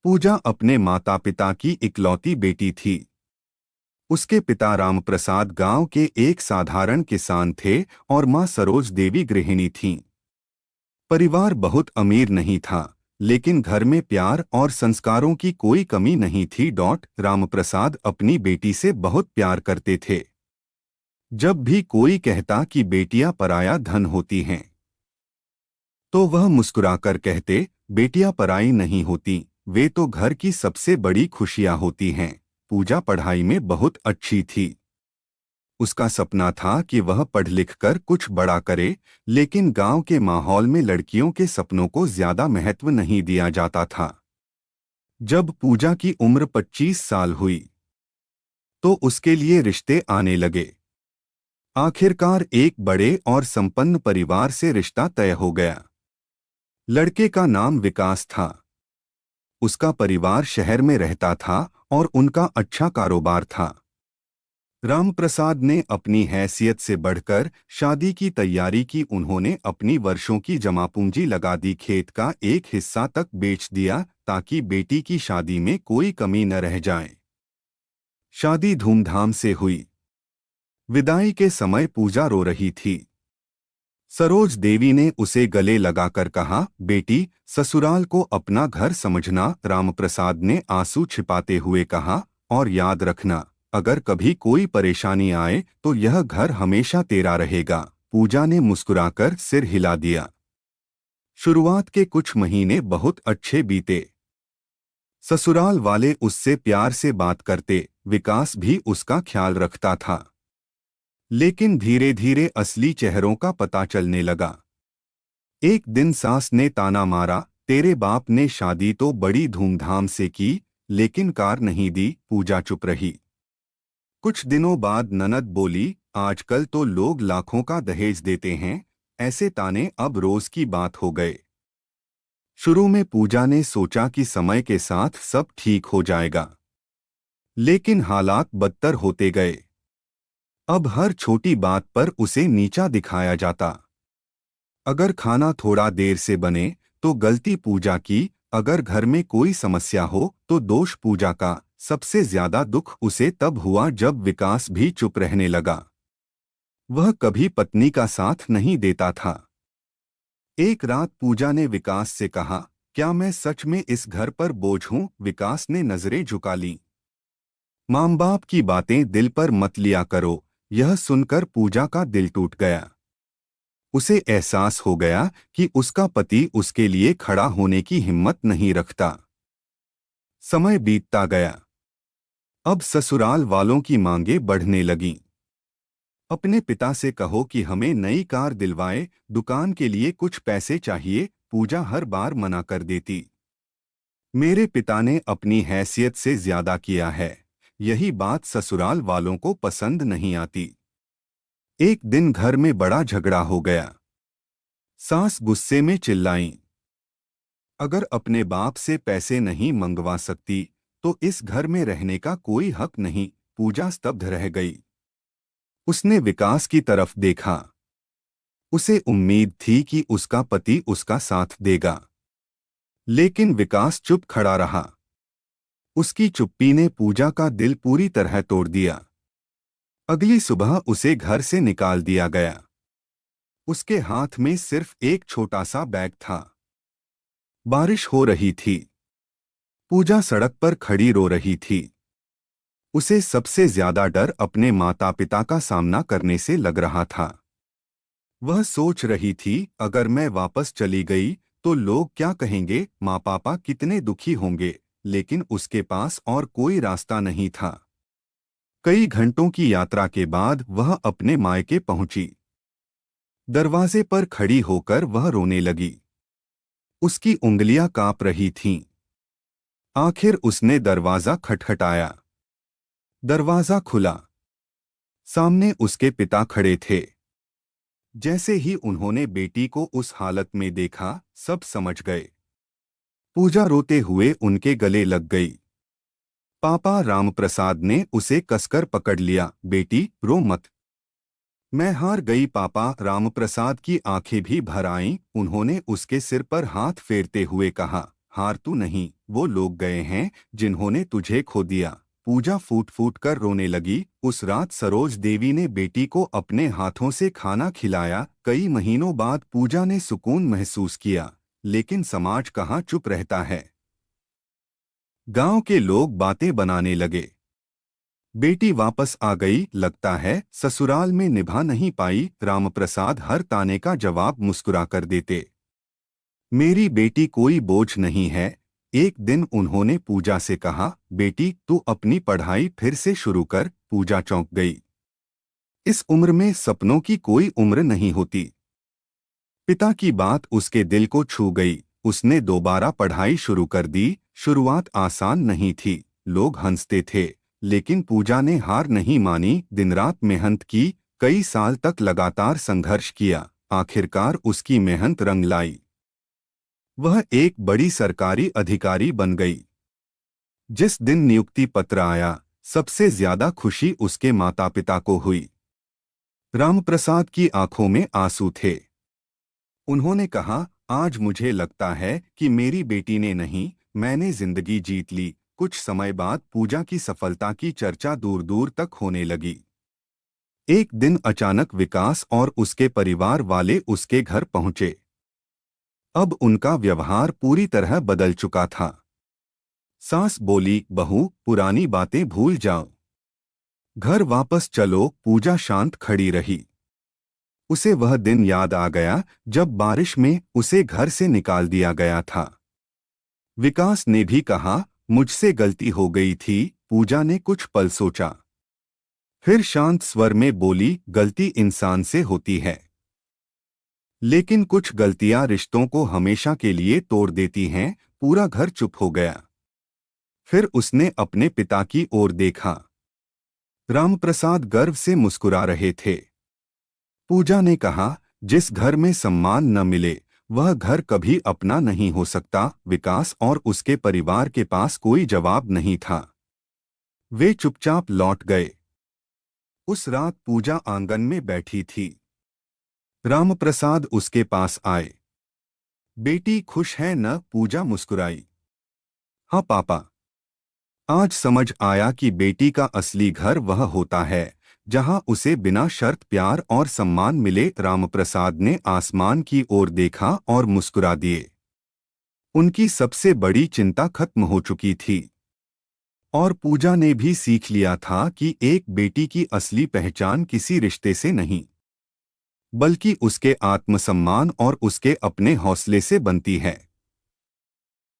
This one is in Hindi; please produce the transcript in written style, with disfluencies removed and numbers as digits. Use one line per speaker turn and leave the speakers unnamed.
पूजा अपने माता पिता की इकलौती बेटी थी। उसके पिता रामप्रसाद गांव के एक साधारण किसान थे और मां सरोज देवी गृहिणी थीं। परिवार बहुत अमीर नहीं था, लेकिन घर में प्यार और संस्कारों की कोई कमी नहीं थी। रामप्रसाद अपनी बेटी से बहुत प्यार करते थे। जब भी कोई कहता कि बेटियां पराया धन होती हैं, तो वह मुस्कुराकर कहते, बेटियां पराई नहीं होती, वे तो घर की सबसे बड़ी खुशियां होती हैं। पूजा पढ़ाई में बहुत अच्छी थी। उसका सपना था कि वह पढ़ लिख कर कुछ बड़ा करे, लेकिन गांव के माहौल में लड़कियों के सपनों को ज्यादा महत्व नहीं दिया जाता था। जब पूजा की उम्र 25 साल हुई, तो उसके लिए रिश्ते आने लगे। आखिरकार एक बड़े और संपन्न परिवार से रिश्ता तय हो गया। लड़के का नाम विकास था। उसका परिवार शहर में रहता था और उनका अच्छा कारोबार था। रामप्रसाद ने अपनी हैसियत से बढ़कर शादी की तैयारी की। उन्होंने अपनी वर्षों की जमापूंजी लगा दी, खेत का एक हिस्सा तक बेच दिया ताकि बेटी की शादी में कोई कमी न रह जाए। शादी धूमधाम से हुई। विदाई के समय पूजा रो रही थी। सरोज देवी ने उसे गले लगाकर कहा, बेटी, ससुराल को अपना घर समझना। रामप्रसाद ने आंसू छिपाते हुए कहा, और याद रखना, अगर कभी कोई परेशानी आए तो यह घर हमेशा तेरा रहेगा। पूजा ने मुस्कुराकर सिर हिला दिया। शुरुआत के कुछ महीने बहुत अच्छे बीते। ससुराल वाले उससे प्यार से बात करते, विकास भी उसका ख्याल रखता था। लेकिन धीरे धीरे असली चेहरों का पता चलने लगा। एक दिन सास ने ताना मारा, तेरे बाप ने शादी तो बड़ी धूमधाम से की, लेकिन कार नहीं दी। पूजा चुप रही। कुछ दिनों बाद ननद बोली, आजकल तो लोग लाखों का दहेज देते हैं। ऐसे ताने अब रोज की बात हो गए। शुरू में पूजा ने सोचा कि समय के साथ सब ठीक हो जाएगा, लेकिन हालात बदतर होते गए। अब हर छोटी बात पर उसे नीचा दिखाया जाता। अगर खाना थोड़ा देर से बने तो गलती पूजा की, अगर घर में कोई समस्या हो तो दोष पूजा का। सबसे ज्यादा दुख उसे तब हुआ जब विकास भी चुप रहने लगा। वह कभी पत्नी का साथ नहीं देता था। एक रात पूजा ने विकास से कहा, क्या मैं सच में इस घर पर बोझ हूं? विकास ने नजरें झुका लीं। मां बाप की बातें दिल पर मत लिया करो। यह सुनकर पूजा का दिल टूट गया। उसे एहसास हो गया कि उसका पति उसके लिए खड़ा होने की हिम्मत नहीं रखता। समय बीतता गया। अब ससुराल वालों की मांगें बढ़ने लगीं। अपने पिता से कहो कि हमें नई कार दिलवाए, दुकान के लिए कुछ पैसे चाहिए। पूजा हर बार मना कर देती। मेरे पिता ने अपनी हैसियत से ज्यादा किया है। यही बात ससुराल वालों को पसंद नहीं आती। एक दिन घर में बड़ा झगड़ा हो गया। सास गुस्से में चिल्लाईं, अगर अपने बाप से पैसे नहीं मंगवा सकती तो इस घर में रहने का कोई हक नहीं। पूजा स्तब्ध रह गई। उसने विकास की तरफ देखा। उसे उम्मीद थी कि उसका पति उसका साथ देगा, लेकिन विकास चुप खड़ा रहा। उसकी चुप्पी ने पूजा का दिल पूरी तरह तोड़ दिया। अगली सुबह उसे घर से निकाल दिया गया। उसके हाथ में सिर्फ एक छोटा सा बैग था। बारिश हो रही थी। पूजा सड़क पर खड़ी रो रही थी। उसे सबसे ज्यादा डर अपने माता पिता का सामना करने से लग रहा था। वह सोच रही थी, अगर मैं वापस चली गई तो लोग क्या कहेंगे, माँ पापा कितने दुखी होंगे। लेकिन उसके पास और कोई रास्ता नहीं था। कई घंटों की यात्रा के बाद वह अपने मायके पहुंची। दरवाजे पर खड़ी होकर वह रोने लगी। उसकी उंगलियां कांप रही थीं। आखिर उसने दरवाजा खटखटाया। दरवाजा खुला। सामने उसके पिता खड़े थे। जैसे ही उन्होंने बेटी को उस हालत में देखा, सब समझ गए। पूजा रोते हुए उनके गले लग गई। पापा रामप्रसाद ने उसे कसकर पकड़ लिया, बेटी रो मत। मैं हार गई पापा। रामप्रसाद की आंखें भी भर आईं। उन्होंने उसके सिर पर हाथ फेरते हुए कहा, हार तू नहीं, वो लोग गए हैं जिन्होंने तुझे खो दिया। पूजा फूट फूट कर रोने लगी। उस रात सरोज देवी ने बेटी को अपने हाथों से खाना खिलाया। कई महीनों बाद पूजा ने सुकून महसूस किया, लेकिन समाज कहाँ चुप रहता है। गांव के लोग बातें बनाने लगे। बेटी वापस आ गई, लगता है ससुराल में निभा नहीं पाई। रामप्रसाद हर ताने का जवाब मुस्कुरा कर देते। मेरी बेटी कोई बोझ नहीं है। एक दिन उन्होंने पूजा से कहा, बेटी तू अपनी पढ़ाई फिर से शुरू कर। पूजा चौंक गई। इस उम्र में सपनों की कोई उम्र नहीं होती। पिता की बात उसके दिल को छू गई। उसने दोबारा पढ़ाई शुरू कर दी। शुरुआत आसान नहीं थी, लोग हंसते थे, लेकिन पूजा ने हार नहीं मानी। दिन रात मेहनत की, कई साल तक लगातार संघर्ष किया। आखिरकार उसकी मेहनत रंग लाई। वह एक बड़ी सरकारी अधिकारी बन गई। जिस दिन नियुक्ति पत्र आया, सबसे ज्यादा खुशी उसके माता पिता को हुई। रामप्रसाद की आंखों में आंसू थे। उन्होंने कहा, आज मुझे लगता है कि मेरी बेटी ने नहीं, मैंने जिंदगी जीत ली। कुछ समय बाद पूजा की सफलता की चर्चा दूर दूर तक होने लगी। एक दिन अचानक विकास और उसके परिवार वाले उसके घर पहुंचे। अब उनका व्यवहार पूरी तरह बदल चुका था। सास बोली, बहू पुरानी बातें भूल जाओ, घर वापस चलो। पूजा शांत खड़ी रही। उसे वह दिन याद आ गया जब बारिश में उसे घर से निकाल दिया गया था। विकास ने भी कहा, मुझसे गलती हो गई थी। पूजा ने कुछ पल सोचा, फिर शांत स्वर में बोली, गलती इंसान से होती है, लेकिन कुछ गलतियां रिश्तों को हमेशा के लिए तोड़ देती हैं। पूरा घर चुप हो गया। फिर उसने अपने पिता की ओर देखा। रामप्रसाद गर्व से मुस्कुरा रहे थे। पूजा ने कहा, जिस घर में सम्मान न मिले वह घर कभी अपना नहीं हो सकता। विकास और उसके परिवार के पास कोई जवाब नहीं था। वे चुपचाप लौट गए। उस रात पूजा आंगन में बैठी थी। रामप्रसाद उसके पास आए। बेटी खुश है न? पूजा मुस्कुराई। हाँ पापा। आज समझ आया कि बेटी का असली घर वह होता है जहां उसे बिना शर्त प्यार और सम्मान मिले। रामप्रसाद ने आसमान की ओर देखा और मुस्कुरा दिए। उनकी सबसे बड़ी चिंता खत्म हो चुकी थी और पूजा ने भी सीख लिया था कि एक बेटी की असली पहचान किसी रिश्ते से नहीं, बल्कि उसके आत्मसम्मान और उसके अपने हौसले से बनती है।